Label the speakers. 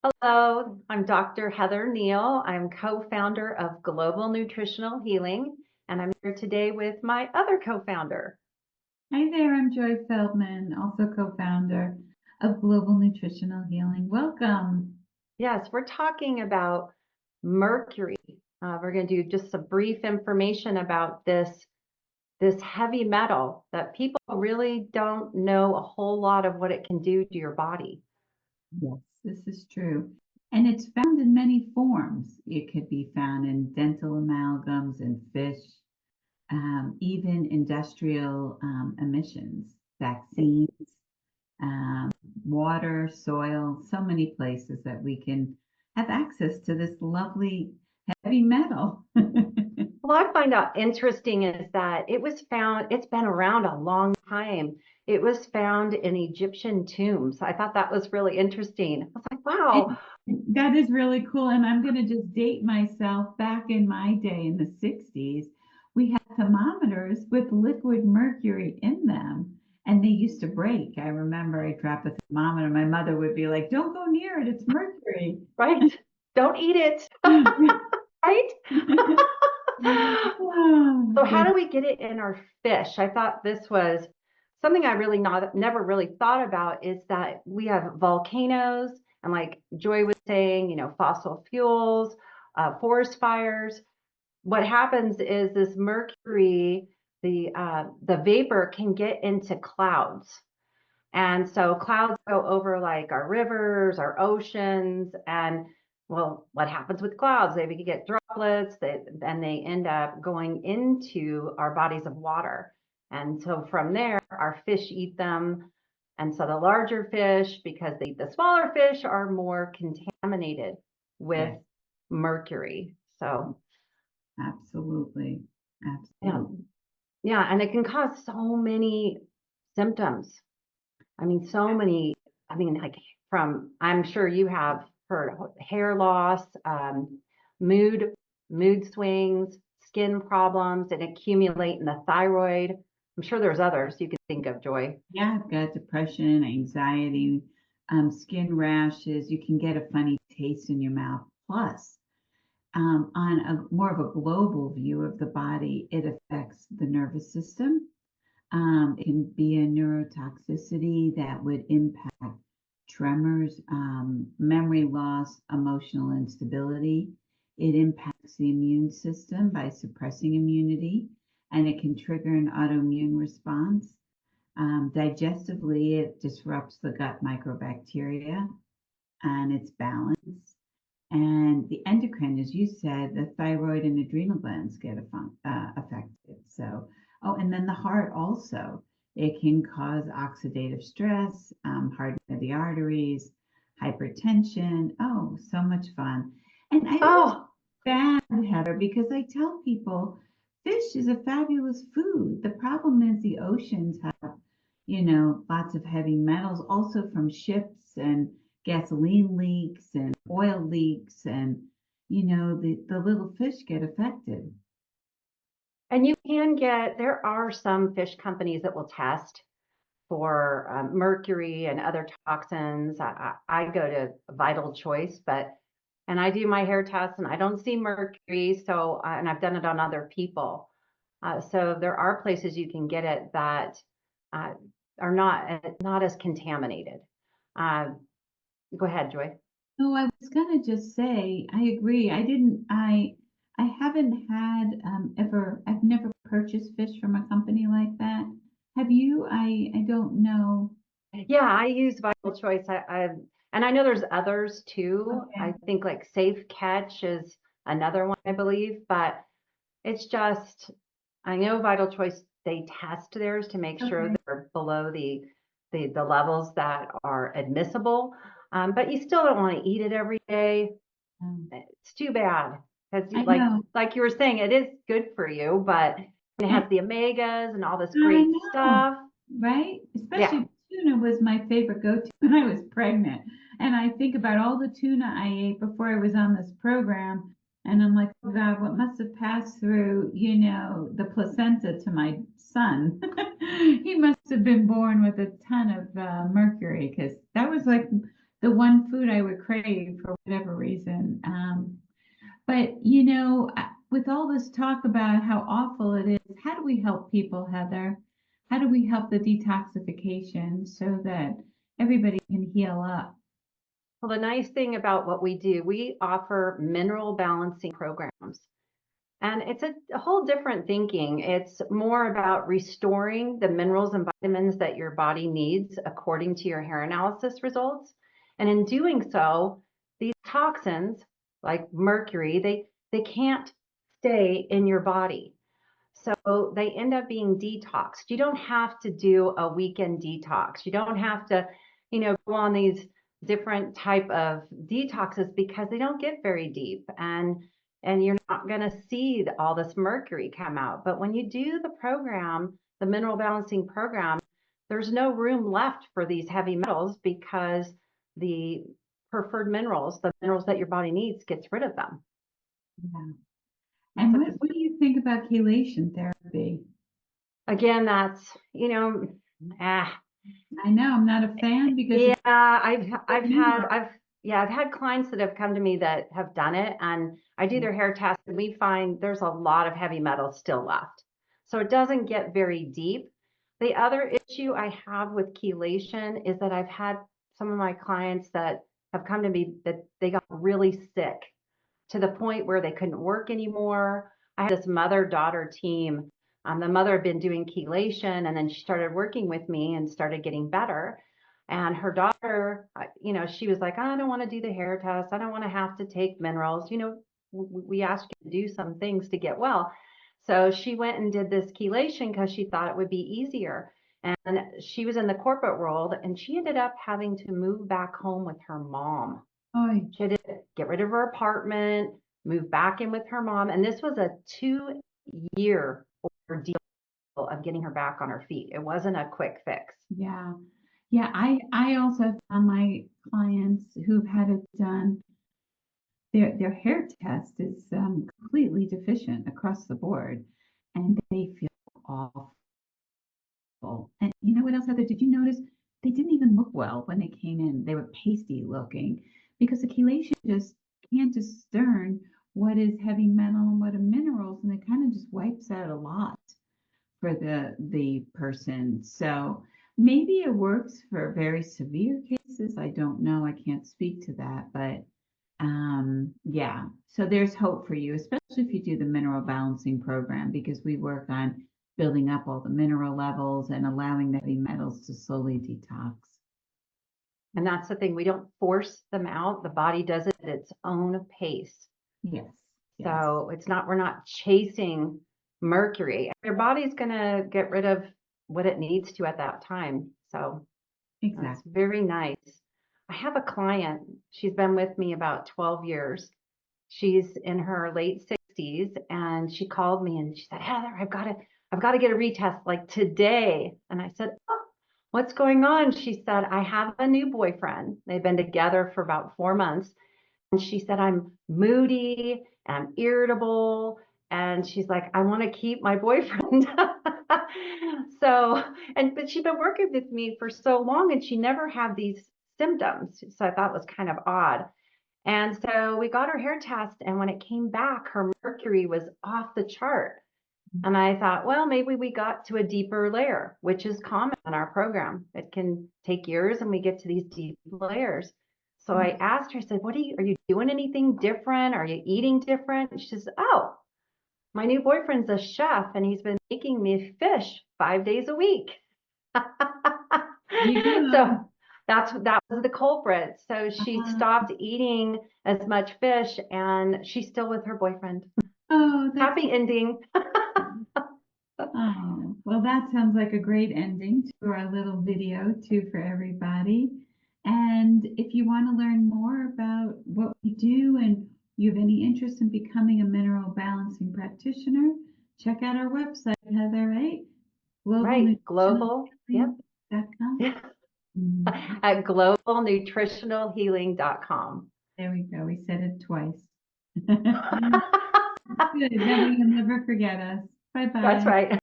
Speaker 1: Hello, I'm Dr. Heather Kneale. I'm co-founder of Global Nutritional Healing, and I'm here today with my other co-founder.
Speaker 2: Hi there, I'm Joy Feldman, also co-founder of Global Nutritional Healing. Welcome.
Speaker 1: Yes, we're talking about mercury. We're going to do just some brief information about this heavy metal that people really don't know a whole lot of what it can do to your body.
Speaker 2: Yes, this is true. And it's found in many forms. It could be found in dental amalgams and fish, even industrial emissions, vaccines, um, water, soil, so many places that we can have access to this lovely heavy metal.
Speaker 1: Well, I find out interesting is that it's been around a long time. It was found in Egyptian tombs. I thought that was really interesting. I was like,
Speaker 2: It,
Speaker 1: wow,
Speaker 2: that is really cool. And I'm going to just date myself. Back in my day in the 60s, we had thermometers with liquid mercury in them, and they used to break. I remember I dropped a thermometer. My mother would be like, "Don't go near it, it's mercury."
Speaker 1: right? Don't eat it, right?
Speaker 2: Oh,
Speaker 1: So how do we get it in our fish? I thought this was something I really never really thought about is that we have volcanoes and like Joy was saying, fossil fuels, forest fires. What happens is this mercury, the vapor can get into clouds. And so clouds go over like our rivers, our oceans, and well, what happens with clouds? They get droplets, and they end up going into our bodies of water. And so from there, our fish eat them. And so the larger fish, because they eat the smaller fish, are more contaminated with
Speaker 2: yes,
Speaker 1: mercury. So
Speaker 2: absolutely.
Speaker 1: yeah,
Speaker 2: Absolutely.
Speaker 1: yeah, and it can cause so many symptoms. I mean, so many, I mean, like I'm sure you have heard of hair loss, mood, mood swings, skin problems that accumulate in the thyroid. I'm sure there's others you can think of, Joy.
Speaker 2: Yeah, I've got depression, anxiety, skin rashes. You can get a funny taste in your mouth. Plus, on a more of a global view of the body, it affects the nervous system. It can be a neurotoxicity that would impact tremors, memory loss, emotional instability. It impacts the immune system by suppressing immunity, and it can trigger an autoimmune response. Digestively, it disrupts the gut microbacteria and its balance. And the endocrine, as you said, the thyroid and adrenal glands get affected. So, oh, and then the heart also. It can cause oxidative stress, hardening of the arteries, hypertension. Oh, so much fun. And I don't
Speaker 1: Oh,
Speaker 2: feel bad, Heather, because I tell people fish is a fabulous food. The problem is the oceans have, lots of heavy metals, also from ships and gasoline leaks and oil leaks, and the little fish get affected.
Speaker 1: and there are some fish companies that will test for mercury and other toxins. I go to Vital Choice, and I do my hair test and I don't see mercury. So, and I've done it on other people. So there are places you can get it that uh, are not as contaminated. Uh, Go ahead, Joy.
Speaker 2: Oh, I was gonna just say, I agree. I haven't had I've never purchased fish from a company like that. Have you? I don't know.
Speaker 1: Yeah, I use Vital Choice. And I know there's others too. I
Speaker 2: Okay.
Speaker 1: think like Safe Catch is another one, I believe, but it's just I know Vital Choice, they test theirs to make sure
Speaker 2: Okay.
Speaker 1: they're below the levels that are admissible. But you still don't want to eat it every day. It's too bad because
Speaker 2: I
Speaker 1: like
Speaker 2: know.
Speaker 1: like you were saying, it is good for you, but it
Speaker 2: And
Speaker 1: has the omegas and all this
Speaker 2: I
Speaker 1: great
Speaker 2: know,
Speaker 1: stuff.
Speaker 2: right?
Speaker 1: Yeah.
Speaker 2: Especially tuna was my favorite go-to when I was pregnant. And I think about all the tuna I ate before I was on this program. And I'm like, oh God, what must have passed through, the placenta to my son? He must have been born with a ton of mercury because that was like the one food I would crave for whatever reason. But you know, with all this talk about how awful it is, how do we help people, Heather? How do we help the detoxification so that everybody can heal up?
Speaker 1: Well, the nice thing about what we do, we offer mineral balancing programs. And it's a whole different thinking. It's more about restoring the minerals and vitamins that your body needs according to your hair analysis results. And in doing so, these toxins like mercury, they can't stay in your body. So they end up being detoxed. You don't have to do a weekend detox. You don't have to, go on these different type of detoxes because they don't get very deep and you're not going to see all this mercury come out. But when you do the program, the mineral balancing program, there's no room left for these heavy metals because the preferred minerals, the minerals that your body needs, gets rid of them.
Speaker 2: Yeah.
Speaker 1: That's
Speaker 2: And
Speaker 1: what
Speaker 2: what do you think about chelation therapy?
Speaker 1: again, that's, ah,
Speaker 2: I know I'm not a fan because
Speaker 1: yeah,
Speaker 2: it's so mineral.
Speaker 1: I've had clients that have come to me that have done it, and I do their hair test and we find there's a lot of heavy metals still left. So it doesn't get very deep. The other issue I have with chelation is that I've had some of my clients that have come to me that they got really sick to the point where they couldn't work anymore. I had this mother-daughter team. The mother had been doing chelation, and then she started working with me and started getting better. And her daughter, she was like, I don't want to do the hair test. I don't want to have to take minerals. We asked you to do some things to get well. So she went and did this chelation because she thought it would be easier. And she was in the corporate world, and she ended up having to move back home with her mom.
Speaker 2: Oh,
Speaker 1: She had to get rid of her apartment, move back in with her mom, and this was a 2-year ordeal of getting her back on her feet. It wasn't a quick fix.
Speaker 2: yeah. Yeah, I also found my clients who've had it done, their hair test is completely deficient across the board, and they feel awful. And you know what else, Heather? Did you notice they didn't even look well when they came in? They were pasty looking because the chelation just can't discern what is heavy metal and what are minerals, and it kind of just wipes out a lot for the person. So maybe it works for very severe cases. I don't know. I can't speak to that, but yeah. So there's hope for you, especially if you do the mineral balancing program, because we work on building up all the mineral levels and allowing the heavy metals to slowly detox.
Speaker 1: And that's the thing. We don't force them out. The body does it at its own pace.
Speaker 2: Yes. Yes.
Speaker 1: So we're not chasing mercury. Your body's going to get rid of what it needs to at that time. So that's
Speaker 2: Exactly.
Speaker 1: very nice. I have a client, she's been with me about 12 years. She's in her late 60s and she called me and she said, Heather, I've got to get a retest like today. And I said, oh, what's going on? She said, I have a new boyfriend. They've been together for about 4 months. And she said, I'm moody and I'm irritable. And she's like, I want to keep my boyfriend. But she'd been working with me for so long and she never had these symptoms. So I thought it was kind of odd. And so we got her hair test. And when it came back, her mercury was off the chart. And I thought, well, maybe we got to a deeper layer, which is common in our program. It can take years and we get to these deep layers. So I asked her, I said, are you doing anything different? Are you eating different? And she says, oh, my new boyfriend's a chef and he's been making me fish 5 days a week.
Speaker 2: You go.
Speaker 1: So that was the culprit. So she stopped eating as much fish and she's still with her boyfriend.
Speaker 2: Oh, that's
Speaker 1: Happy ending.
Speaker 2: Oh, well, that sounds like a great ending to our little video too for everybody. And if you want to learn more about what we do and you have any interest in becoming a mineral balancing practitioner, check out our website, Heather, right?
Speaker 1: Right. Global. Yep.
Speaker 2: globalnutritionalhealing.com. Mhm.
Speaker 1: At globalnutritionalhealing.com.
Speaker 2: There we go. We said it twice. Good. Nobody will never forget us. Bye
Speaker 1: That's
Speaker 2: bye.
Speaker 1: right.